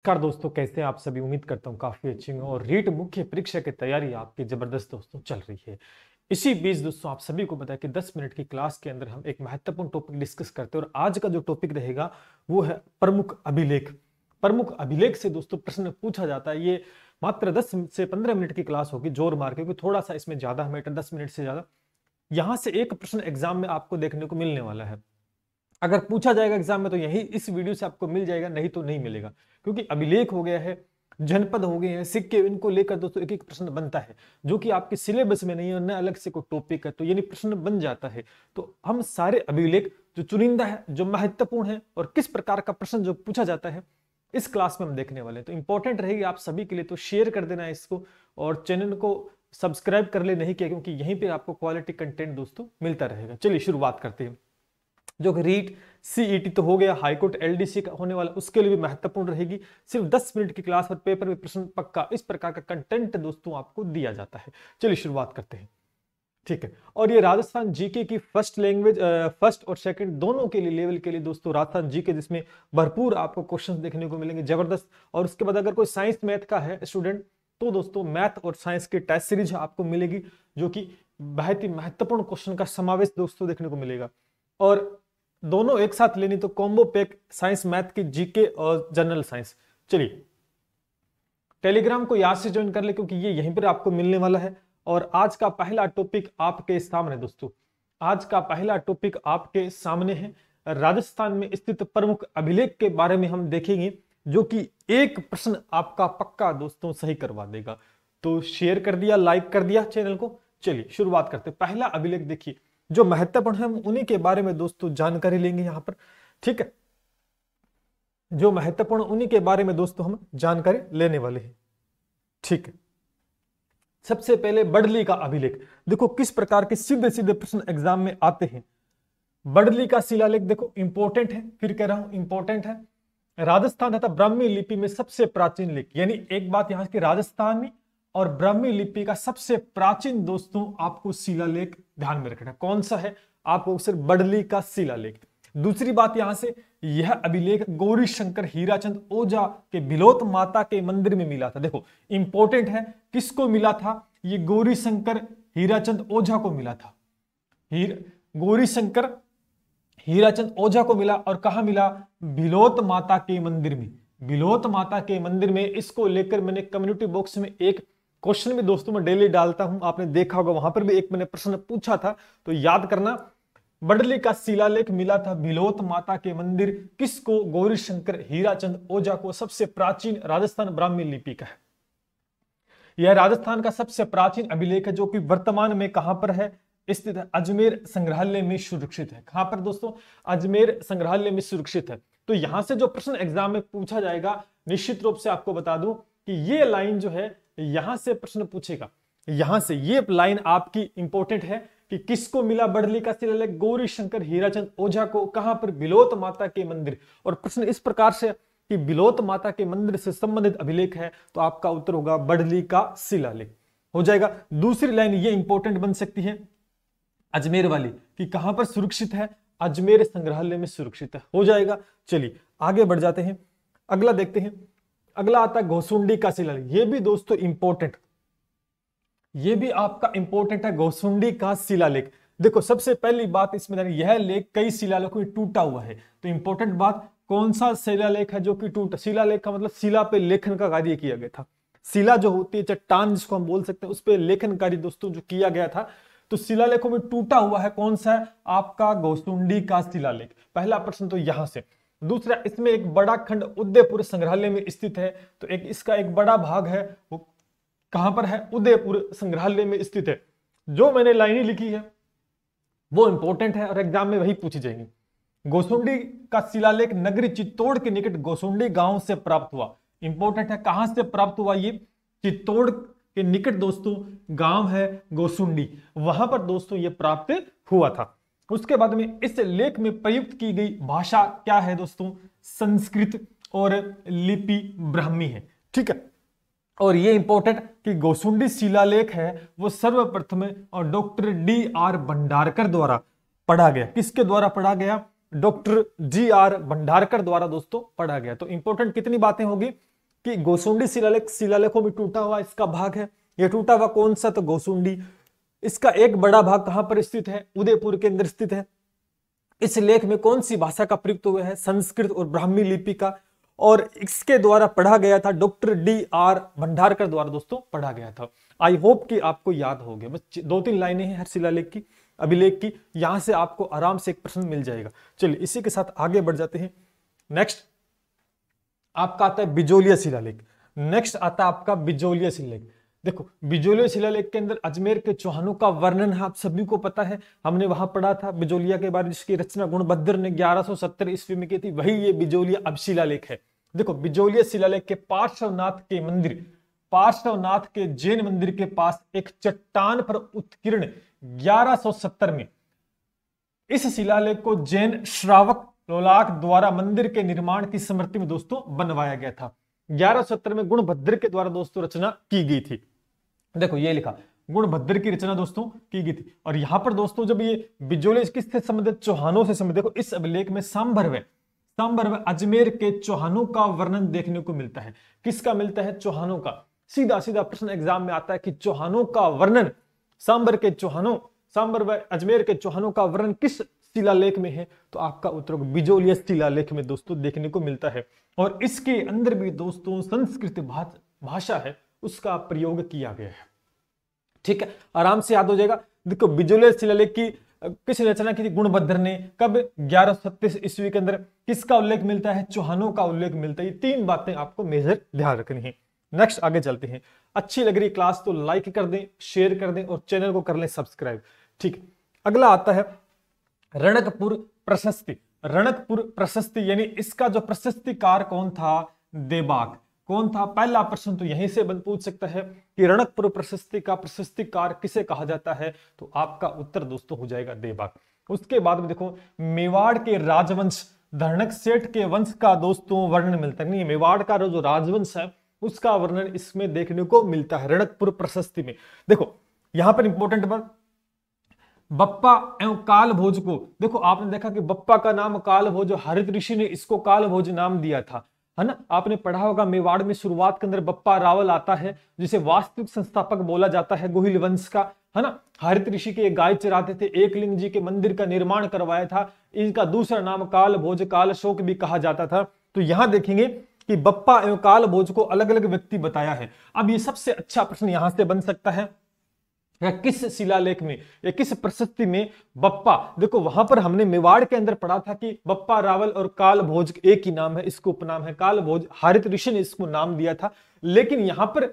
नमस्कार दोस्तों, कैसे हैं आप सभी। उम्मीद करता हूँ काफी अच्छी होंगे और रीट मुख्य परीक्षा की तैयारी आपकी जबरदस्त दोस्तों चल रही है। इसी बीच दोस्तों आप सभी को पता है कि 10 मिनट की क्लास के अंदर हम एक महत्वपूर्ण टॉपिक डिस्कस करते हैं और आज का जो टॉपिक रहेगा वो है प्रमुख अभिलेख। प्रमुख अभिलेख से दोस्तों प्रश्न पूछा जाता है। ये मात्र 10 से 15 मिनट की क्लास होगी, जोर मार के, क्योंकि थोड़ा सा इसमें ज्यादा हमें 10 मिनट से ज्यादा यहां से एक प्रश्न एग्जाम में आपको देखने को मिलने वाला है। अगर पूछा जाएगा एग्जाम में तो यही इस वीडियो से आपको मिल जाएगा, नहीं तो नहीं मिलेगा, क्योंकि अभिलेख हो गया है, जनपद हो गए हैं, सिक्के, इनको लेकर दोस्तों एक एक प्रश्न बनता है जो कि आपके सिलेबस में नहीं है, न अलग से कोई टॉपिक है, तो यानी प्रश्न बन जाता है। तो हम सारे अभिलेख जो चुनिंदा है, जो महत्वपूर्ण है और किस प्रकार का प्रश्न जो पूछा जाता है, इस क्लास में हम देखने वाले हैं। तो इंपॉर्टेंट रहेगी आप सभी के लिए, तो शेयर कर देना है इसको और चैनल को सब्सक्राइब कर ले नहीं किया, क्योंकि यहीं पे आपको क्वालिटी कंटेंट दोस्तों मिलता रहेगा। चलिए शुरुआत करते हैं। जो कि रीट सीईटी तो हो गया, हाईकोर्ट एलडीसी का होने वाला, उसके लिए भी महत्वपूर्ण रहेगी। सिर्फ 10 मिनट की क्लास पर पेपर में प्रश्न पक्का, इस प्रकार का कंटेंट दोस्तों आपको दिया जाता है। चलिए शुरुआत करते हैं, ठीक है। और ये राजस्थान जीके की फर्स्ट लैंग्वेज, फर्स्ट और सेकंड दोनों के लिए लेवल के लिए दोस्तों राजस्थान जीके, जिसमें भरपूर आपको क्वेश्चंस देखने को मिलेंगे, जबरदस्त। और उसके बाद अगर कोई साइंस मैथ का है स्टूडेंट तो दोस्तों मैथ और साइंस की टेस्ट सीरीज आपको मिलेगी, जो कि बहुत ही महत्वपूर्ण क्वेश्चन का समावेश दोस्तों देखने को मिलेगा। और दोनों एक साथ लेनी तो कॉम्बो पैक, साइंस मैथ की जीके और जनरल साइंस। चलिए टेलीग्राम को याद से ज्वाइन कर ले, क्योंकि ये यहीं पर आपको मिलने वाला है। और आज का पहला टॉपिक आपके सामने दोस्तों, आज का पहला टॉपिक आपके सामने है। राजस्थान में स्थित प्रमुख अभिलेख के बारे में हम देखेंगे, जो कि एक प्रश्न आपका पक्का दोस्तों सही करवा देगा। तो शेयर कर दिया, लाइक कर दिया चैनल को। चलिए शुरुआत करते हैं। पहला अभिलेख देखिए, जो महत्वपूर्ण है हम उन्हीं के बारे में दोस्तों जानकारी लेंगे यहां पर, ठीक है। जो महत्वपूर्ण उन्हीं के बारे में दोस्तों हम जानकारी लेने वाले हैं, ठीक है। सबसे पहले बड़ली का अभिलेख। देखो किस प्रकार के सीधे सीधे प्रश्न एग्जाम में आते हैं। बड़ली का शिलालेख देखो इंपॉर्टेंट है, फिर कह रहा हूं इंपॉर्टेंट है। राजस्थान तथा ब्राह्मी लिपि में सबसे प्राचीन लेख, यानी एक बात यहां की, राजस्थानी और ब्राह्मी लिपि का सबसे प्राचीन दोस्तों आपको शिलालेख ध्यान में रखना। कौन सा है? आपको सिर्फ बड़ली का शिलालेख। दूसरी बात यहां से, यह अभिलेख गौरी शंकर हीराचंद ओझा के बिलोत माता के मंदिर में मिला था। देखो इंपॉर्टेंट है, किसको मिला था? ये गौरी शंकर हीराचंद ओझा को मिला था। गौरी शंकर हीराचंद ओझा को मिला, और कहा मिला? बिलोत माता के मंदिर में। बिलोत माता के मंदिर में। इसको लेकर मैंने कम्युनिटी बॉक्स में एक क्वेश्चन भी दोस्तों मैं डेली डालता हूं, आपने देखा होगा, वहां पर भी एक मैंने प्रश्न पूछा था, तो याद करना। बड़ली का शिलालेख मिला था बिलोत माता के मंदिर, किसको? गौरी शंकर हीराचंद ओझा को। सबसे प्राचीन राजस्थान ब्राह्मी लिपि का है। यह राजस्थान का सबसे प्राचीन अभिलेख है, जो कि वर्तमान में कहां पर है? स्थित है अजमेर संग्रहालय में सुरक्षित है। कहां पर दोस्तों? अजमेर संग्रहालय में सुरक्षित है। तो यहां से जो प्रश्न एग्जाम में पूछा जाएगा, निश्चित रूप से आपको बता दूं कि ये लाइन जो है यहां से प्रश्न पूछेगा। यहां से ये लाइन आपकी इंपॉर्टेंट है कि किसको मिला बड़ली का शिलालेख? गौरी शंकर हीराचंद ओझा को। कहां पर? बिलोत माता के मंदिर। और प्रश्न इस प्रकार से कि बिलोत माता के मंदिर से संबंधित अभिलेख है, तो आपका उत्तर होगा बड़ली का शिलालेख हो जाएगा। दूसरी लाइन ये इंपॉर्टेंट बन सकती है अजमेर वाली, कि कहां पर सुरक्षित है? अजमेर संग्रहालय में सुरक्षित है, हो जाएगा। चलिए आगे बढ़ जाते हैं, अगला देखते हैं। अगला आता है घोसुंडी का शिलालेख। ये भी दोस्तों इंपॉर्टेंट, ये भी आपका इंपॉर्टेंट है, घोसुंडी का शिलालेख। देखो सबसे पहली बात इसमें, यह लेख कई शिलालेखों में टूटा हुआ है। तो इंपॉर्टेंट बात, कौन सा शिलालेख है जो कि टूटा? शिलालेख का मतलब शिला पे लेखन का कार्य किया गया था। शिला जो होती है, चट्टान जिसको हम बोल सकते हैं, उस पर लेखन कार्य दोस्तों जो किया गया था, तो शिलालेखों में टूटा हुआ है। कौन सा है? आपका घोसुंडी का शिलालेख। पहला प्रश्न तो यहां से। दूसरा, इसमें एक बड़ा खंड उदयपुर संग्रहालय में स्थित है, तो एक इसका एक बड़ा भाग है, वो कहां पर है? उदयपुर संग्रहालय में स्थित है। जो मैंने लाइनें लिखी है वो इंपॉर्टेंट है और एग्जाम में वही पूछी जाएगी। गोसुंडी का शिलालेख नगरी चित्तौड़ के निकट गोसुंडी गांव से प्राप्त हुआ। इंपॉर्टेंट है, कहां से प्राप्त हुआ? ये चित्तौड़ के निकट दोस्तों गांव है गोसुंडी, वहां पर दोस्तों ये प्राप्त हुआ था। उसके बाद में इस लेख में प्रयुक्त की गई भाषा क्या है दोस्तों? संस्कृत और लिपि ब्राह्मी है, ठीक है। और ये इंपॉर्टेंट कि गोसुंडी शिलालेख है वो सर्वप्रथम और डॉक्टर D.R. भंडारकर द्वारा पढ़ा गया। किसके द्वारा पढ़ा गया? Doctor G.R. भंडारकर द्वारा दोस्तों पढ़ा गया। तो इंपॉर्टेंट कितनी बातें होगी? कि गोसुंडी शिलालेख शिलालेखों में टूटा हुआ इसका भाग है। यह टूटा हुआ कौन सा? तो गोसुंडी। इसका एक बड़ा भाग कहां पर स्थित है? उदयपुर के अंदर स्थित है। इस लेख में कौन सी भाषा का प्रयुक्त हुआ है? संस्कृत और ब्राह्मी लिपि का। और इसके द्वारा पढ़ा गया था डॉक्टर D.R. भंडारकर द्वारा दोस्तों पढ़ा गया था। आई होप कि आपको याद हो गया। बस 2-3 लाइनें हैं हर शिलालेख की, अभिलेख की, यहां से आपको आराम से एक प्रश्न मिल जाएगा। चलिए इसी के साथ आगे बढ़ जाते हैं। नेक्स्ट आपका आता है बिजोलिया शिलालेख। नेक्स्ट आता है आपका बिजोलिया शिलालेख। देखो बिजोलिया शिलालेख के अंदर अजमेर के चौहानों का वर्णन है, आप सभी को पता है, हमने वहां पढ़ा था बिजोलिया के बारे में, जिसकी रचना गुणभद्र ने 1170 ईस्वी में की थी। वही ये बिजोलिया अब शिलालेख है। देखो बिजोलिया शिलालेख के पार्श्वनाथ के मंदिर, पार्श्वनाथ के जैन मंदिर के पास एक चट्टान पर उत्कीर्ण 1170 में इस शिलालेख को जैन श्रावक लोलाक द्वारा मंदिर के निर्माण की स्मृति में दोस्तों बनवाया गया था। 1170 में गुणभद्र के द्वारा दोस्तों रचना की गई थी। देखो ये लिखा, गुणभद्र की रचना दोस्तों की गई थी। और यहां पर दोस्तों जब ये बिजोलिया किससे संबंधित? चौहानों से संबंधित। देखो इस अभिलेख में सांभर अजमेर के चौहानों का वर्णन देखने को मिलता है। किसका मिलता है? चौहानों का। सीधा सीधा प्रश्न एग्जाम में आता है कि चौहानों का वर्णन, सांभर के चौहानों, सांभर व अजमेर के चौहानों का वर्णन किस शिलालेख में है? तो आपका उत्तर बिजोलिया शिलालेख में दोस्तों देखने को मिलता है। और इसके अंदर भी दोस्तों संस्कृत भाषा है उसका प्रयोग किया गया है। ठीक है, आराम से याद हो जाएगा। देखो बिजोलिया शिलालेख की किस रचना की थी? गुणभद्र ने। कब? 1137 ईस्वी के अंदर। किसका उल्लेख मिलता है? चौहानों का उल्लेख मिलता है। ये 3 बातें आपको मेजर ध्यान रखनी है। नेक्स्ट आगे चलते हैं। अच्छी लग रही क्लास तो लाइक कर दें, शेयर कर दें और चैनल को कर लें सब्सक्राइब। ठीक, अगला आता है रणकपुर प्रशस्ति। रणकपुर प्रशस्ति यानी इसका जो प्रशस्तिकार कौन था? देबाक। कौन था? पहला प्रश्न तो यहीं से पूछ सकता है कि रणकपुर प्रशस्ति का प्रशस्तिकार किसे कहा जाता है? तो आपका उत्तर दोस्तों हो जाएगा देबाक। उसके बाद में देखो मेवाड़ के राजवंश धरणक सेठ के वंश का दोस्तों वर्णन मिलता है। नहीं, मेवाड़ का जो राजवंश है उसका वर्णन इसमें देखने को मिलता है रणकपुर प्रशस्ति में। देखो यहां पर इंपॉर्टेंट बात, बप्पा एवं काल भोज को, देखो आपने देखा कि बप्पा का नाम काल भोज, हरित ऋषि ने इसको काल भोज नाम दिया था, है ना। आपने पढ़ा होगा मेवाड़ में शुरुआत के अंदर बप्पा रावल आता है जिसे वास्तविक संस्थापक बोला जाता है गोहिल वंश का, है ना। हरित ऋषि के गाय चराते थे, एकलिंग जी के मंदिर का निर्माण करवाया था। इनका दूसरा नाम काल भोज, काल अशोक भी कहा जाता था। तो यहां देखेंगे कि बप्पा एवं काल भोज को अलग अलग व्यक्ति बताया है। अब ये सबसे अच्छा प्रश्न यहां से बन सकता है या किस शिलालेख में या किस प्रशस्ति में बप्पा, देखो वहां पर हमने मेवाड़ के अंदर पढ़ा था कि बप्पा रावल और काल भोज एक ही नाम है, इसको उपनाम है काल भोज, हरित ऋषि ने इसको नाम दिया था। लेकिन यहां पर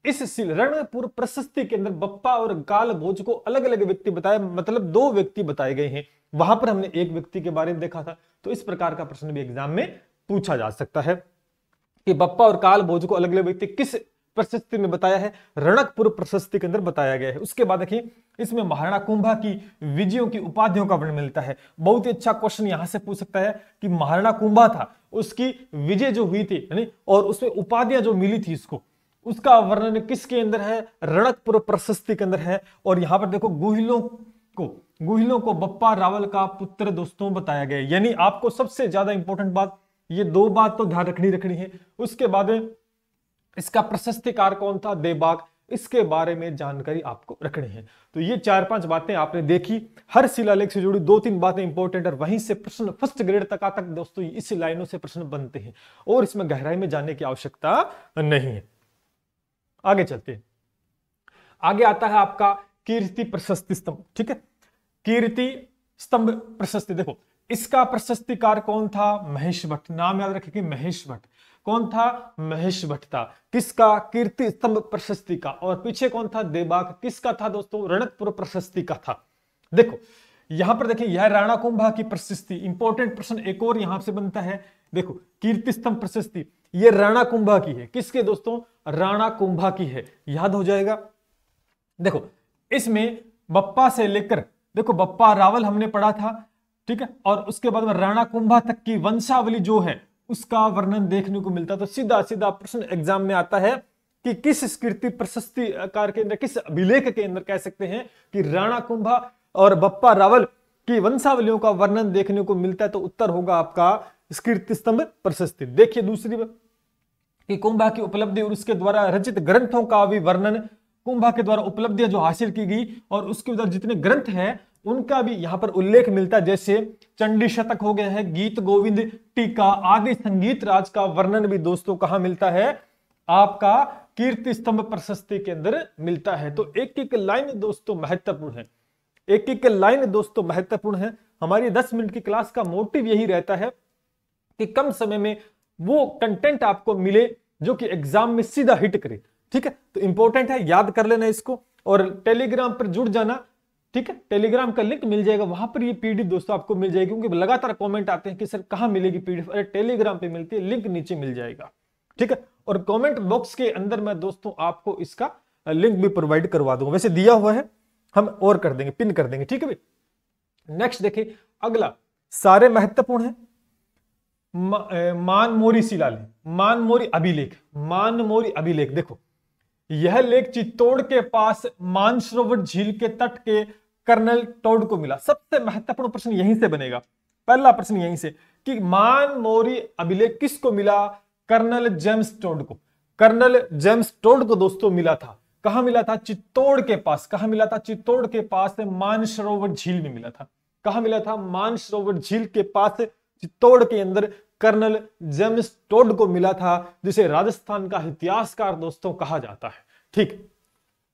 इस रणकपुर प्रशस्ति के अंदर बप्पा और काल भोज को अलग अलग व्यक्ति बताए, मतलब 2 व्यक्ति बताए गए हैं। वहां पर हमने एक व्यक्ति के बारे में देखा था। तो इस प्रकार का प्रश्न भी एग्जाम में पूछा जा सकता है कि बप्पा और काल भोज को अलग अलग व्यक्ति किस प्रशस्ति में बताया है? रणकपुर प्रशस्ति के अंदर बताया गया है। उसके बाद देखिए इसमें महाराणा कुंभा की विजयों की उपाधियों का वर्णन मिलता है। बहुत ही अच्छा क्वेश्चन यहां से पूछ सकता है कि महाराणा कुंभा था, उसकी विजय जो हुई थी और उसमें उपाधियां जो मिली थी इसको, उसका वर्णन किसके अंदर है? रणकपुर प्रशस्ति के अंदर है। और यहां पर देखो गुहिलों को बप्पा रावल का पुत्र दोस्तों बताया गया। यानी आपको सबसे ज्यादा इंपॉर्टेंट बात, ये 2 बात तो ध्यान रखनी है। उसके बाद इसका प्रशस्तिकार कौन था? देबाक। इसके बारे में जानकारी आपको रखनी है। तो ये 4-5 बातें आपने देखी। हर शिलालेख से जुड़ी 2-3 बातें इंपॉर्टेंट और वहीं से प्रश्न फर्स्ट ग्रेड तक दोस्तों इस लाइनों से प्रश्न बनते हैं और इसमें गहराई में जाने की आवश्यकता नहीं है। आगे चलते हैं। आगे आता है आपका कीर्ति प्रशस्ति स्तंभ। ठीक है, कीर्ति स्तंभ प्रशस्ति। देखो इसका प्रशस्तिकार कौन था? महेश भट्ट। नाम याद रखेंगे, महेश भट्ट। कौन था? महेश भट्ट था। किसका? कीर्ति स्तंभ प्रशस्ति का। और पीछे कौन था? देबाक। किसका था दोस्तों? रणकपुर प्रशस्ति का था। देखो यहां पर देखिए यह राणा कुंभा की प्रशस्ति। इंपॉर्टेंट प्रश्न एक और यहां से बनता है। देखो कीर्ति स्तंभ प्रशस्ति ये राणा कुंभा की है। किसके दोस्तों? राणा कुंभा की है, याद हो जाएगा। देखो इसमें बप्पा से लेकर, देखो बप्पा रावल हमने पढ़ा था, ठीक है, और उसके बाद में राणा कुंभा तक की वंशावली जो है उसका वर्णन देखने को मिलता। तो सीधा सीधा प्रश्न एग्जाम में आता है कि किस कीर्ति प्रशस्ति कार के अंदर, किस अभिलेख के अंदर कह सकते हैं कि राणा कुंभा और बप्पा रावल की वंशावलियों का वर्णन देखने को मिलता है। तो उत्तर होगा आपका कीर्ति स्तंभ प्रशस्ति। देखिए दूसरी बात, कि कुंभा की उपलब्धि और उसके द्वारा रचित ग्रंथों का भी वर्णन, कुंभा के द्वारा उपलब्धियां जो हासिल की गई और उसके उधर जितने ग्रंथ हैं उनका भी यहां पर उल्लेख मिलता है। जैसे चंडी शतक हो गया है, गीत गोविंद, टीका आदि संगीत राज का वर्णन भी दोस्तों कहां मिलता है, आपका कीर्ति स्तंभ प्रशस्ति के अंदर मिलता है। तो एक एक लाइन दोस्तों महत्वपूर्ण है, एक एक लाइन दोस्तों महत्वपूर्ण है। हमारी 10 मिनट की क्लास का मोटिव यही रहता है कि कम समय में वो कंटेंट आपको मिले जो कि एग्जाम में सीधा हिट करे। ठीक है, तो इंपॉर्टेंट है, याद कर लेना इसको और टेलीग्राम पर जुड़ जाना। ठीक है, टेलीग्राम का लिंक मिल जाएगा, वहां पर ये पीडीएफ दोस्तों आपको मिल जाएगी, क्योंकि लगातार कमेंट आते हैं कि सर कहां मिलेगी पीडीएफ। अरे टेलीग्राम पे मिलती है, लिंक नीचे मिल जाएगा। ठीक है, और कमेंट बॉक्स के अंदर मैं दोस्तों आपको इसका लिंक भी प्रोवाइड करवा दूंगा, वैसे दिया हुआ है, हम और कर देंगे, पिन कर देंगे। ठीक है भाई, नेक्स्ट देखिए अगला, सारे महत्वपूर्ण है। मानमोरी शिलालेख, मानमोरी अभिलेख, मानमोरी अभिलेख। देखो यह लेख चित्तौड़ के पास मानसरोवर झील के तट के कर्नल टोड को मिला। सबसे महत्वपूर्ण प्रश्न यहीं से बनेगा, पहला प्रश्न यहीं से कि मानमोरी अभिलेख किसको मिला, कर्नल जेम्स टोड को। कर्नल जेम्स टोड को दोस्तों मिला था, कहां मिला था, चित्तौड़ के पास। कहां मिला था, चित्तौड़ के पास मानसरोवर झील में मिला था। कहां मिला था, मानसरोवर झील के पास चित्तौड़ के अंदर कर्नल जेम्स टोड को मिला था, जिसे राजस्थान का इतिहासकार दोस्तों कहा जाता है। ठीक,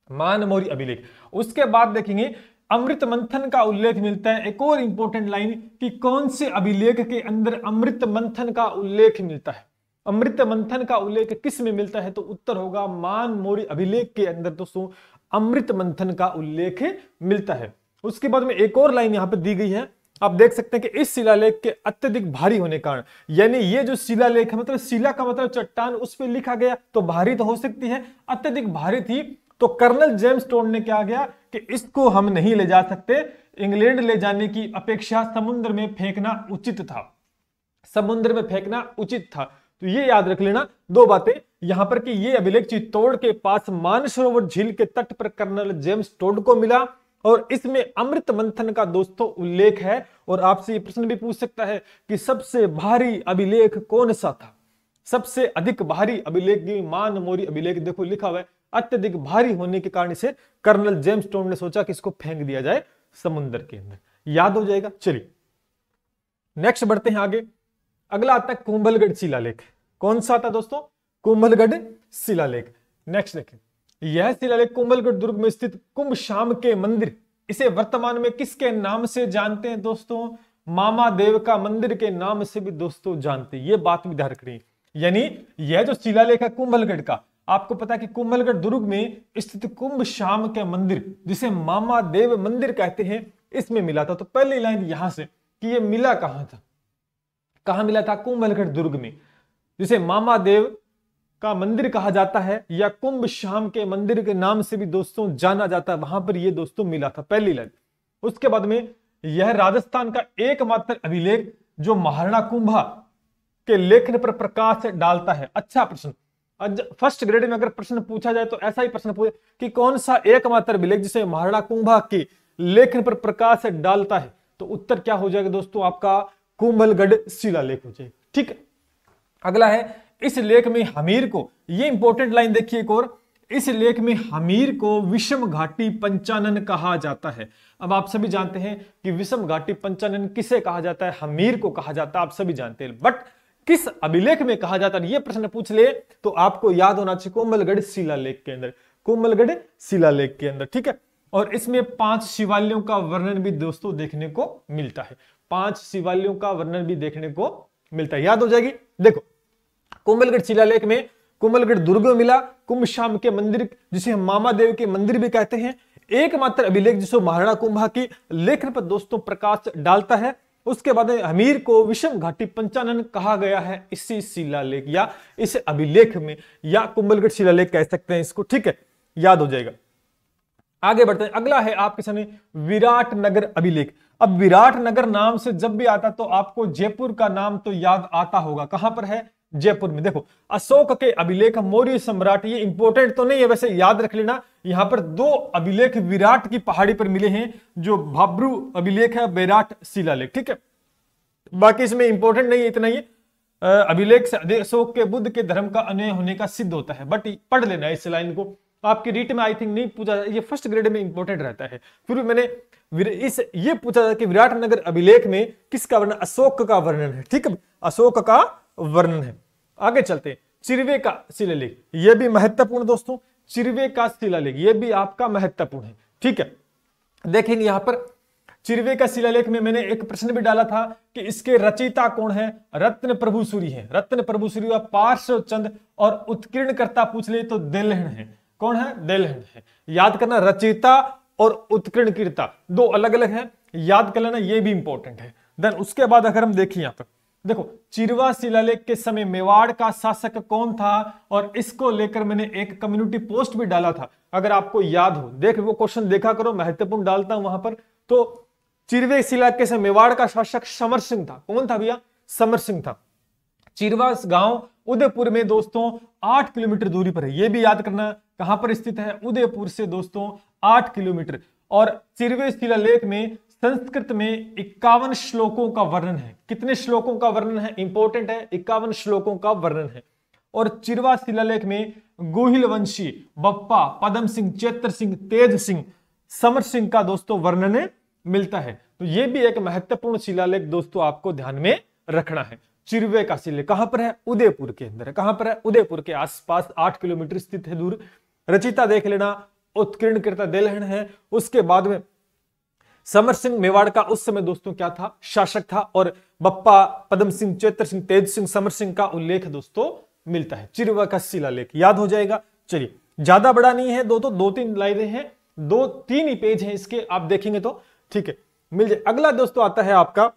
मानमोरी अभिलेख। उसके बाद देखेंगे अमृत मंथन का उल्लेख मिलता है। एक और इंपॉर्टेंट लाइन कि कौन से अभिलेख के अंदर अमृत मंथन का उल्लेख मिलता है, अमृत मंथन का उल्लेख किस में मिलता है, तो उत्तर होगा मानमोरी अभिलेख के अंदर दोस्तों अमृत मंथन का उल्लेख मिलता है। उसके बाद में एक और लाइन यहां पर दी गई है, आप देख सकते हैं कि इस शिलालेख के अत्यधिक भारी होने के कारण, यानी ये जो शिलालेख है, मतलब शिला का मतलब चट्टान, उस पर लिखा गया तो भारी तो हो सकती है, अत्यधिक भारी थी, तो कर्नल जेम्स टोड ने क्या किया कि इसको हम नहीं ले जा सकते, इंग्लैंड ले जाने की अपेक्षा समुद्र में फेंकना उचित था, समुद्र में फेंकना उचित था। तो ये याद रख लेना दो बातें यहां पर कि ये अभिलेख चित्तौड़ के पास मानसरोवर झील के तट पर कर्नल जेम्स टोड को मिला और इसमें अमृत मंथन का दोस्तों उल्लेख है। और आपसे ये प्रश्न भी पूछ सकता है कि सबसे भारी अभिलेख कौन सा था, सबसे अधिक भारी अभिलेख की मानमोरी अभिलेख। देखो लिखा हुआ है अत्यधिक भारी होने के कारण इसे कर्नल जेम्स टोड ने सोचा कि इसको फेंक दिया जाए समुद्र के अंदर, याद हो जाएगा। चलिए नेक्स्ट बढ़ते हैं आगे, अगला आता है कुंभलगढ़ शिलालेख। कौन सा आता दोस्तों, कुंभलगढ़ शिलालेख। नेक्स्ट देखें, यह शिलालेख कुंभलगढ़ दुर्ग में स्थित कुंभ शाम के मंदिर, इसे वर्तमान में किसके नाम से जानते हैं दोस्तों, मामा देव का मंदिर के नाम से भी दोस्तों जानते हैं, ये बात भी ध्यान रखनी। यानी यह जो शिलालेख है कुंभलगढ़ का, आपको पता है कि कुंभलगढ़ दुर्ग में स्थित कुंभ शाम के मंदिर, जिसे मामा देव मंदिर कहते हैं, इसमें मिला था। तो पहली लाइन यहां से कि ये मिला कहां था, कहां मिला था, कुंभलगढ़ दुर्ग में, जिसे मामा देव का मंदिर कहा जाता है या कुंभ शाम के मंदिर के नाम से भी दोस्तों जाना जाता है, वहां पर ये दोस्तों मिला था, पहली लाइन। उसके बाद में यह राजस्थान का एकमात्र अभिलेख जो महाराणा कुंभा के लेखन पर प्रकाश डालता है। अच्छा प्रश्न, फर्स्ट ग्रेड में अगर प्रश्न पूछा जाए तो ऐसा ही प्रश्न पूछे कि कौन सा एकमात्र अभिलेख जिसे महाराणा कुंभा के लेखन पर प्रकाश डालता है, तो उत्तर क्या हो जाएगा दोस्तों, आपका कुंभलगढ़ शिलालेख हो जाएगा। ठीक है, अगला है इस लेख में हमीर को, ये इंपॉर्टेंट लाइन देखिए एक और, इस लेख में हमीर को विषम घाटी पंचानन कहा जाता है। अब आप सभी जानते हैं कि विषम घाटी पंचानन किसे कहा जाता है, हमीर को कहा जाता है, आप सभी जानते हैं, बट किस अभिलेख में कहा जाता है, ये प्रश्न पूछ ले तो आपको याद होना चाहिए कुंभलगढ़ शिलालेख के अंदर, कुंभलगढ़ शिलालेख के अंदर। ठीक है, और इसमें 5 शिवालयों का वर्णन भी दोस्तों देखने को मिलता है, 5 शिवालयों का वर्णन भी देखने को मिलता है, याद हो जाएगी। देखो कुंभलगढ़ शिलालेख में कुंभलगढ़ दुर्ग में मिला, कुंभ शाम के मंदिर जिसे हम मामा देव के मंदिर भी कहते हैं, एकमात्र अभिलेख जिसे महाराणा कुंभा की लेखन पर दोस्तों प्रकाश डालता है। उसके बाद हमीर को विषम घाटी पंचानन कहा गया है इसी शिलालेख या इस अभिलेख में, या कुंभलगढ़ शिलालेख कह सकते हैं इसको। ठीक है, याद हो जाएगा। आगे बढ़ते हैं, अगला है आपके सामने विराट नगर अभिलेख। अब विराट नगर नाम से जब भी आता तो आपको जयपुर का नाम तो याद आता होगा, कहां पर है, जयपुर में। देखो अशोक के अभिलेख मौर्य सम्राट, ये इंपॉर्टेंट तो नहीं है, वैसे याद रख लेना, यहां पर 2 अभिलेख विराट की पहाड़ी पर मिले हैं, जो भाब्रू अभिलेख है, विराट शिलालेख। ठीक है, बाकी इसमें इंपॉर्टेंट नहीं है, इतना ही। अभिलेख से अशोक के बुद्ध के धर्म का अन्याय होने का सिद्ध होता है। बट पढ़ लेना इस लाइन को, आपकी रीट में आई थिंक नहीं पूछा, ये फर्स्ट ग्रेड में इंपॉर्टेंट रहता है। फिर मैंने ये पूछा था कि विराटनगर अभिलेख में किसका वर्णन, अशोक का वर्णन है। ठीक है, अशोक का वर्णन है। आगे चलते हैं, चिरवे का शिलालेख, यह भी महत्वपूर्ण दोस्तों, चिरवे का शिलालेख यह भी आपका महत्वपूर्ण है। ठीक है, देखेंगे यहां पर चिरवे का शिलालेख में मैंने एक प्रश्न भी डाला था कि इसके रचयिता कौन है, रत्न प्रभु सूरी है। रत्न प्रभु सूरी व पार्श्व चंद और उत्कीर्णकर्ता पूछ ले तो देलहन है। कौन है, देलहन है। याद करना, रचयिता और उत्कीर्णकर्ता दो अलग अलग है, याद कर लेना, ये भी इंपॉर्टेंट है। देन उसके बाद अगर हम देखें यहां पर देखो, चिरवा शिलालेख के समय मेवाड़ का शासक कौन था, और इसको लेकर मैंने एक कम्युनिटी पोस्ट भी डाला था, अगर आपको याद हो, देख वो क्वेश्चन देखा करो, महत्वपूर्ण डालता हूं वहां पर। तो चिरवे शिलालेख के समय मेवाड़ का शासक समर सिंह था। कौन था भैया, समर सिंह था। चिरवा गांव उदयपुर में दोस्तों 8 किलोमीटर दूरी पर है, यह भी याद करना, कहां पर स्थित है, उदयपुर से दोस्तों 8 किलोमीटर। और चिरवे शिलालेख में संस्कृत में 51 श्लोकों का वर्णन है। कितने श्लोकों का वर्णन है, इंपॉर्टेंट है, 51 श्लोकों का वर्णन है। और चिरवा शिलालेख में गोहिल वंशी, बप्पा, पदम सिंह, चैत्र सिंह, तेज सिंह, समर सिंह का दोस्तों वर्णन मिलता है। तो यह भी एक महत्वपूर्ण शिलालेख दोस्तों आपको ध्यान में रखना है। चिरवे का शिलालेख कहां पर है, उदयपुर के अंदर है। कहां पर है, उदयपुर के आसपास 8 किलोमीटर स्थित है दूर। रचिता देख लेना, उत्कीर्णकर्ता देलहन है। उसके बाद में समर सिंह मेवाड़ का उस समय दोस्तों क्या था, शासक था। और बप्पा, पदम सिंह, चैत्र सिंह, तेज सिंह, समर सिंह का उल्लेख दोस्तों मिलता है। चिरवा का शिलालेख याद हो जाएगा। चलिए, ज्यादा बड़ा नहीं है, दो तीन लाइनें हैं, 2-3 ही पेज हैं इसके, आप देखेंगे तो ठीक है मिल जाए। अगला दोस्तों आता है आपका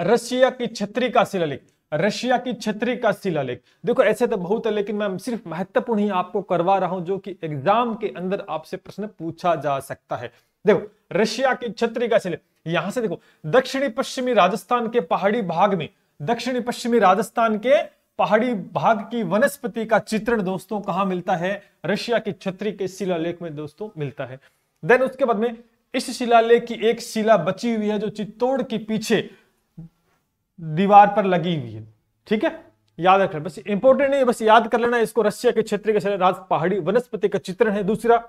रशिया की छतरी का शिलालेख। रशिया की छतरी का शिलालेख, देखो ऐसे तो बहुत है, लेकिन मैं सिर्फ महत्वपूर्ण ही आपको करवा रहा हूं, जो कि एग्जाम के अंदर आपसे प्रश्न पूछा जा सकता है। देखो, रशिया की छतरी का शिलालेख, यहां से देखो, दक्षिणी पश्चिमी राजस्थान के पहाड़ी भाग में, दक्षिणी पश्चिमी राजस्थान के पहाड़ी भाग की वनस्पति का चित्रण दोस्तों कहां मिलता है, रशिया की छतरी के शिलालेख में दोस्तों मिलता है। देन उसके बाद में इस शिलालेख की एक शिला बची हुई है, जो चित्तौड़ के पीछे दीवार पर लगी हुई है। ठीक है, याद रखना, बस इंपॉर्टेंट नहीं है, बस याद कर लेना इसको। रशिया के क्षेत्र के राज पहाड़ी वनस्पति का चित्रण है। दूसरा,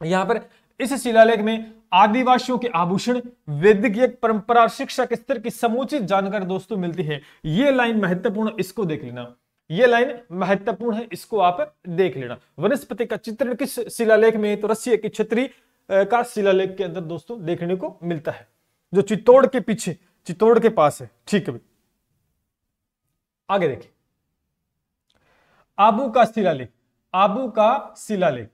यहां पर इस शिलालेख में आदिवासियों के आभूषण, वैदिक परंपरा, शिक्षा के स्तर की समुचित जानकारी दोस्तों मिलती है। यह लाइन महत्वपूर्ण, इसको देख लेना, यह लाइन महत्वपूर्ण है, इसको आप देख लेना। वनस्पति का चित्रण किस शिलालेख में है, तो रशिया की छतरी का शिलालेख के अंदर दोस्तों देखने को मिलता है, जो चित्तौड़ के पीछे, चित्तौड़ के पास है। ठीक है, आगे देखिए, आबू का शिलालेख। आबू का शिलालेख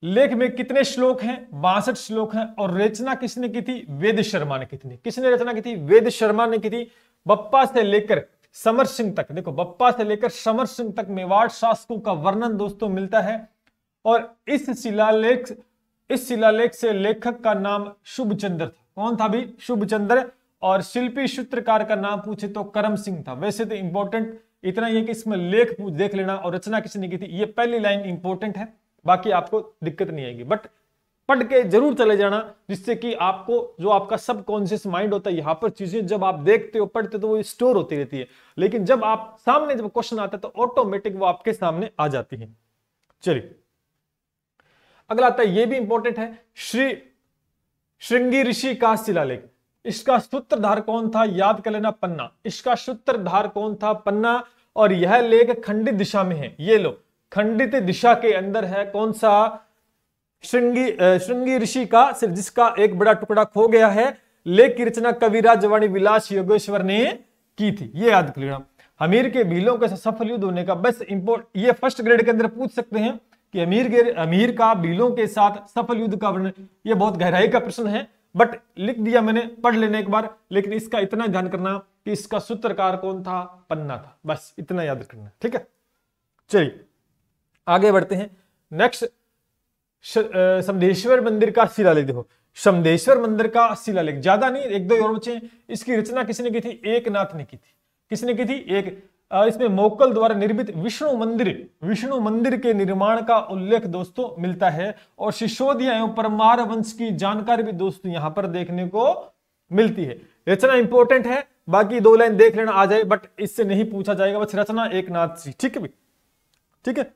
लेख में कितने श्लोक हैं, 62 श्लोक हैं। और रचना किसने की थी, वेद शर्मा ने की थी। किसने रचना की थी, वेद शर्मा ने की थी। बप्पा से लेकर समर सिंह तक, देखो बप्पा से लेकर समर सिंह तक मेवाड़ शासकों का वर्णन दोस्तों मिलता है। और इस शिलालेख से लेखक का नाम शुभचंद्र था। कौन था भी, शुभचंद्र। और शिल्पी सूत्रकार का नाम पूछे तो करम सिंह था। वैसे तो इंपॉर्टेंट इतना ही है कि इसमें लेख देख लेना और रचना किसने की थी, ये पहली लाइन इंपॉर्टेंट है, बाकी आपको दिक्कत नहीं आएगी। बट पढ़ के जरूर चले जाना, जिससे कि आपको जो आपका सबकॉन्शियस माइंड होता है, यहां पर चीजें जब आप देखते हो, पढ़ते हो, तो वो स्टोर होती रहती है। लेकिन जब आप सामने जब क्वेश्चन आता है तो ऑटोमेटिक वो आपके सामने आ जाती है। चलिए, अगला आता है, ये भी इंपॉर्टेंट है, श्रृंगी ऋषि का शिलालेख। इसका सूत्रधार कौन था, याद कर लेना, पन्ना। इसका सूत्रधार कौन था, पन्ना। और यह लेख खंडित दिशा में है। ये लो, खंडित दिशा के अंदर है। कौन सा, श्रृंगी ऋषि का, जिसका एक बड़ा टुकड़ा खो गया है। लेख की रचना कविराज वाणी विलास योगेश्वर ने की थी। ये याद कर लेना। हमीर के भीलों के सफल युद्ध होने का बस ये फर्स्ट ग्रेड के अंदर पूछ सकते हैं कि अमीर का भीलों के साथ सफल युद्ध का वर्णन। ये बहुत गहराई का प्रश्न है, बट लिख दिया मैंने, पढ़ लेने एक बार। लेकिन इसका इतना ध्यान करना कि इसका सूत्रकार कौन था, पन्ना था, बस इतना याद रखना। ठीक है, चलिए आगे बढ़ते हैं। नेक्स्ट, समदेश्वर मंदिर का शिलालेख। देखो, समदेश्वर मंदिर का शिलालेख, ज्यादा नहीं, 1-2 और बचे। इसकी रचना किसने की थी, एकनाथ ने की थी। किसने की थी, इसमें मोकल द्वारा निर्मित विष्णु मंदिर के निर्माण का उल्लेख दोस्तों मिलता है। और शिशोदिया एवं परमार वंश की जानकारी भी दोस्तों यहां पर देखने को मिलती है। रचना इंपॉर्टेंट है, बाकी 2 लाइन देख लेना आ जाए, बट इससे नहीं पूछा जाएगा। बस रचना एकनाथ जी, ठीक है भाई, ठीक है।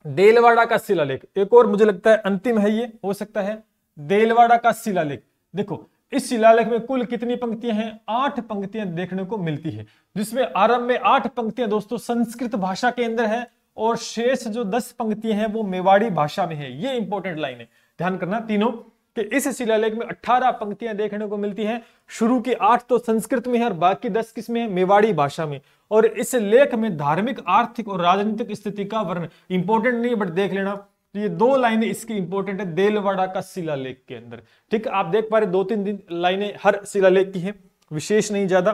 देलवाड़ा का शिलालेख, एक और मुझे लगता है अंतिम है, ये हो सकता है देलवाड़ा का शिलालेख। देखो इस शिलालेख में कुल कितनी पंक्तियां हैं? 8 पंक्तियां देखने को मिलती है, जिसमें आरंभ में 8 पंक्तियां दोस्तों संस्कृत भाषा के अंदर है और शेष जो 10 पंक्तियां हैं वो मेवाड़ी भाषा में है। ये इंपॉर्टेंट लाइन है, ध्यान करना तीनों, कि इस शिलालेख में 18 पंक्तियां देखने को मिलती हैं। शुरू की 8 तो संस्कृत में है और बाकी 10 किस में है? मेवाड़ी भाषा में। और इस लेख में धार्मिक, आर्थिक और राजनीतिक स्थिति का वर्णन, इंपॉर्टेंट नहीं है बट देख लेना। तो ये 2 लाइनें इसकी इंपॉर्टेंट है देलवाड़ा का शिलालेख के अंदर, ठीक है। आप देख पा रहे 2-3 लाइनें हर शिलालेख की है, विशेष नहीं ज्यादा।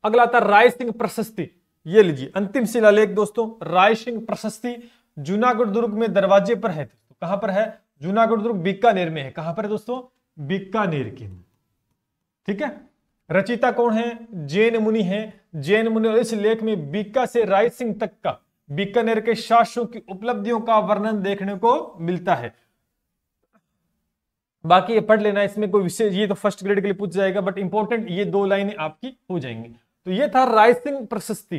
अगला आता राय सिंह प्रशस्ति, ये लीजिए अंतिम शिलालेख दोस्तों, राय सिंह प्रशस्ति। जूनागढ़ दुर्ग में दरवाजे पर है। तो कहां पर है? जूनागढ़ दुर्ग बीकानेर में है। कहां पर है दोस्तों? बीकानेर के, ठीक है। रचिता कौन है? जैन मुनि है, जैन मुनि। और इस लेख में बीका से राय सिंह तक का बीकानेर के शासकों की उपलब्धियों का वर्णन देखने को मिलता है। बाकी ये पढ़ लेना, इसमें कोई विशेष, ये तो फर्स्ट ग्रेड के लिए पूछ जाएगा, बट इंपॉर्टेंट ये 2 लाइनें आपकी हो जाएंगी। तो ये था राय सिंह प्रशस्ति,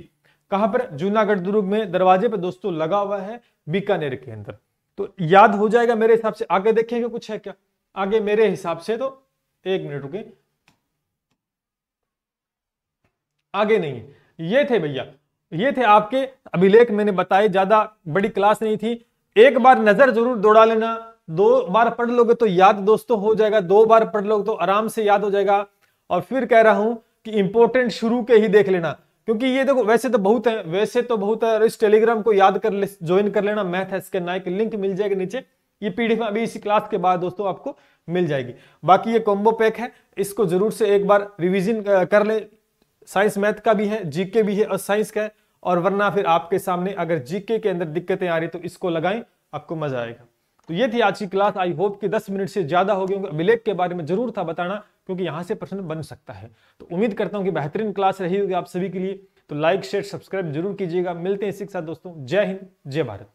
कहां पर? जूनागढ़ दुर्ग में दरवाजे पे दोस्तों लगा हुआ है, बीकानेर के अंदर। तो याद हो जाएगा मेरे हिसाब से। आगे देखेंगे कुछ है क्या आगे? मेरे हिसाब से तो 1 मिनट रुके, आगे नहीं है। ये थे भैया, ये थे आपके अभिलेख, मैंने बताए, ज्यादा बड़ी क्लास नहीं थी। एक बार नजर जरूर दौड़ा लेना, 2 बार पढ़ लोगे तो याद दोस्तों हो जाएगा, 2 बार पढ़ लोगे तो आराम से याद हो जाएगा। और फिर कह रहा हूं कि इंपॉर्टेंट शुरू के ही देख लेना, क्योंकि ये देखो वैसे तो बहुत है, वैसे तो बहुत है। इस टेलीग्राम को याद कर ले, ज्वाइन कर लेना, मैथ एसके नायक, लिंक मिल जाएगा नीचे। ये पीडीएफ अभी इसी क्लास के बाद दोस्तों आपको मिल जाएगी। बाकी ये कॉम्बो पैक है, इसको जरूर से एक बार रिवीजन कर ले। साइंस मैथ का भी है, जीके भी है और साइंस का है। और वरना फिर आपके सामने अगर जीके के अंदर दिक्कतें आ रही तो इसको लगाएं, आपको मजा आएगा। तो ये थी आज की क्लास। आई होप कि 10 मिनट से ज्यादा हो गए होंगे। अभिलेख के बारे में जरूर था बताना, क्योंकि यहां से प्रश्न बन सकता है। तो उम्मीद करता हूं कि बेहतरीन क्लास रही होगी आप सभी के लिए। तो लाइक शेयर सब्सक्राइब जरूर कीजिएगा। मिलते हैं इसी के साथ दोस्तों। जय हिंद, जय भारत।